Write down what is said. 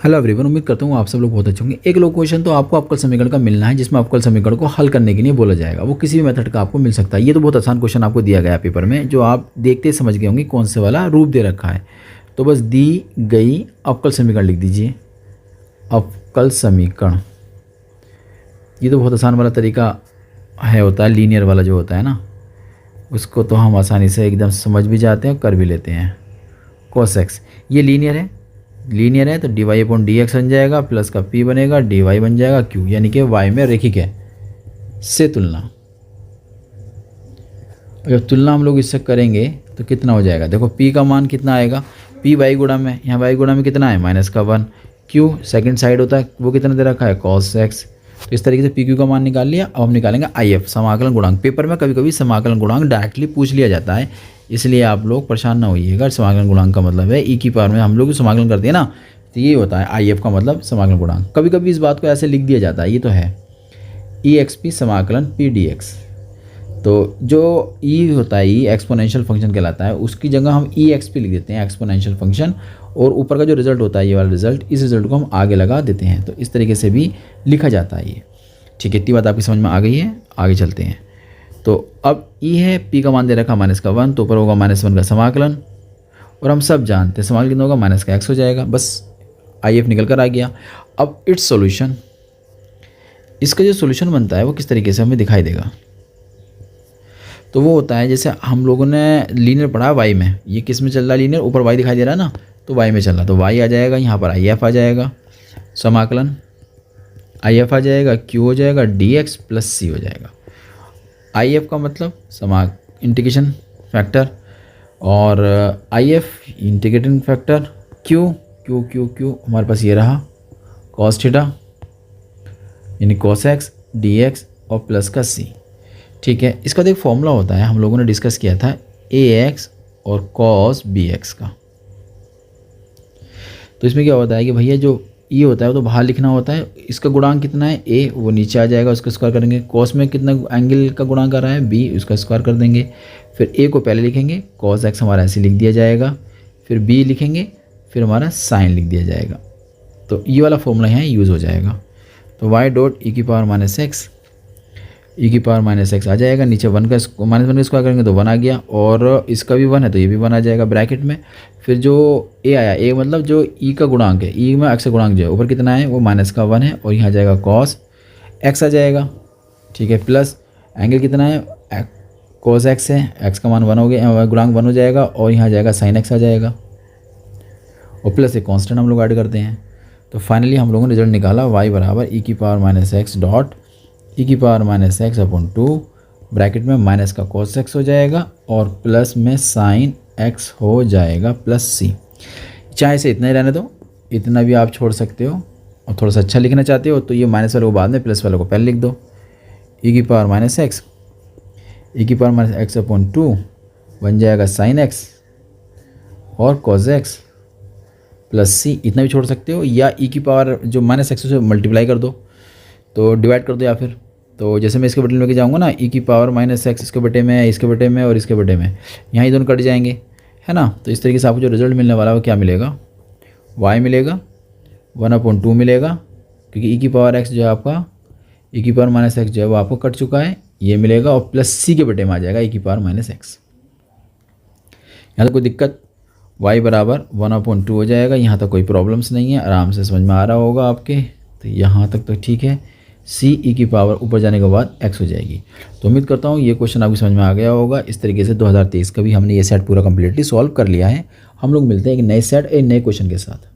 Hello everyone, उम्मीद करता हूँ आप सब लोग बहुत अच्छे होंगे। एक लोग क्वेश्चन तो आपको अवकल समीकरण का मिलना है, जिसमें अवकल समीकरण को हल करने के लिए बोला जाएगा। वो किसी भी मेथड का आपको मिल सकता है। ये तो बहुत आसान क्वेश्चन आपको दिया गया है पेपर में, जो आप देखते समझ गए होंगे कौन से वाला रूप दे रखा है। तो बस दी गई अवकल समीकरण लिख दीजिए, अवकल समीकरण। ये तो बहुत आसान वाला तरीका है, होता है लीनियर वाला जो होता है ना, उसको तो हम आसानी से एकदम समझ भी जाते हैं और कर भी लेते हैं। cos x ये लीनियर है तो dy अपॉन डी एक्स बन जाएगा, प्लस का p बनेगा, dy बन जाएगा q, यानी कि y में रैखिक है से तुलना। जब तुलना हम लोग इससे करेंगे तो कितना हो जाएगा, देखो p का मान कितना आएगा, p y गुणा में, यहाँ y गुणा में कितना है -1, q सेकंड साइड होता है वो कितना दे रखा है cos x। तो इस तरीके से पी क्यू का मान निकाल लिया। अब हम निकालेंगे IF समाकलन गुणांक। पेपर में कभी कभी समाकलन गुणांक डायरेक्टली पूछ लिया जाता है, इसलिए आप लोग परेशान ना होइएगा। समाकलन गुणांक का मतलब है ई की पावर में हम लोग समाकलन करते हैं ना, तो ये होता है IF का मतलब समाकलन गुणांक। कभी कभी इस बात को ऐसे लिख दिया जाता है, ये तो है EXP समाकलन PDX। तो जो ई होता है, ई एक्सपोनेंशियल फंक्शन कहलाता है, उसकी जगह हम EXP लिख देते हैं, एक्सपोनेंशियल फंक्शन। और ऊपर का जो रिजल्ट होता है, ये वाला रिजल्ट, इस रिजल्ट को हम आगे लगा देते हैं। तो इस तरीके से भी लिखा जाता है ये। ठीक है, इतनी बात आपकी समझ में आ गई है, आगे चलते हैं। तो अब ई है, पी का मान दे रखा -1, तो ऊपर होगा -1 का समाकलन, और हम सब जानते हैं समाकलन कितना होगा, -x हो जाएगा। बस IF निकल कर आ गया। अब इट्स सॉल्यूशन, इसका जो सॉल्यूशन बनता है वो किस तरीके से हमें दिखाई देगा। तो वो होता है जैसे हम लोगों ने लीनियर पढ़ा y में, ये किस में चल रहा है लीनियर, ऊपर y दिखाई दे रहा है ना, तो y में चल रहा, तो y आ जाएगा, यहाँ पर IF आ जाएगा, समाकलन IF आ जाएगा, q हो जाएगा, dx प्लस c हो जाएगा। IF का मतलब इंटीग्रेशन फैक्टर, और IF इंटीग्रेटिंग फैक्टर, q हमारे पास ये रहा cos थीटा यानी cos x dx और प्लस का c। ठीक है, इसका तो एक फॉर्मूला होता है, हम लोगों ने डिस्कस किया था ax और cos bx का। तो इसमें क्या होता है कि भैया जो ये होता है वो तो बाहर लिखना होता है, इसका गुणांक कितना है a, वो नीचे आ जाएगा, उसका स्क्वायर करेंगे। cos में कितना एंगल का गुणांक आ रहा है b, उसका स्क्वायर कर देंगे। फिर a को पहले लिखेंगे, cos x हमारा ऐसे लिख दिया जाएगा, फिर b लिखेंगे, फिर हमारा साइन लिख दिया जाएगा। तो ये वाला फॉर्मूला यहाँ यूज़ हो जाएगा। तो y डॉट e की पावर -x आ जाएगा, नीचे -1 का स्क्वायर करेंगे तो 1 आ गया, और इसका भी 1 है तो ये भी 1 आ जाएगा ब्रैकेट में। फिर जो a आया, a मतलब जो e का गुणांक है, e में x का गुणांक जो है ऊपर कितना है वो -1 है, और यहाँ जाएगा cos x आ जाएगा। ठीक है, प्लस एंगल कितना है, cos x है, x का मान 1 हो गया, गुणांक 1 हो जाएगा, और यहाँ जाएगा sin x आ जाएगा, और प्लस एक कांस्टेंट हम लोग ऐड करते हैं। तो फाइनली हम लोगों ने रिजल्ट निकाला y बराबर e की पावर -x डॉट e की पावर -x अपॉन 2, ब्रैकेट में माइनस का cos x हो जाएगा, और प्लस में sin x हो जाएगा प्लस c। चाहे से इतना ही रहने दो, इतना भी आप छोड़ सकते हो, और थोड़ा सा अच्छा लिखना चाहते हो तो ये माइनस वाले को बाद में, प्लस वाले को पहले लिख दो। e की पावर -x अपॉन 2 बन जाएगा sin x और cos x प्लस c। इतना भी छोड़ सकते हो, या e की पावर जो -x से मल्टीप्लाई कर दो, तो डिवाइड कर दो, या फिर तो जैसे मैं इसके बटे में लेके जाऊँगा ना, e की पावर -x इसके बटे में, इसके बटे में और इसके बटे में, यहाँ ही दोनों कट जाएंगे, है ना। तो इस तरीके से आपको जो रिजल्ट मिलने वाला है वो क्या मिलेगा, y मिलेगा 1/2 मिलेगा, क्योंकि e की पावर x जो है आपका, e की पावर -x जो है वो आपको कट चुका है, ये मिलेगा, और प्लस c के बटे में आ जाएगा e की पावर -x। यहाँ तो कोई दिक्कत, y बराबर 1/2 हो जाएगा, यहाँ तक कोई प्रॉब्लम्स नहीं है, आराम से समझ में आ रहा होगा आपके। तो यहाँ तक तो ठीक है, c e की पावर ऊपर जाने के बाद x हो जाएगी। तो उम्मीद करता हूँ ये क्वेश्चन आपकी समझ में आ गया होगा। इस तरीके से 2023 का भी हमने ये सेट पूरा कम्प्लीटली सॉल्व कर लिया है। हम लोग मिलते हैं एक नए सेट, एक नए क्वेश्चन के साथ।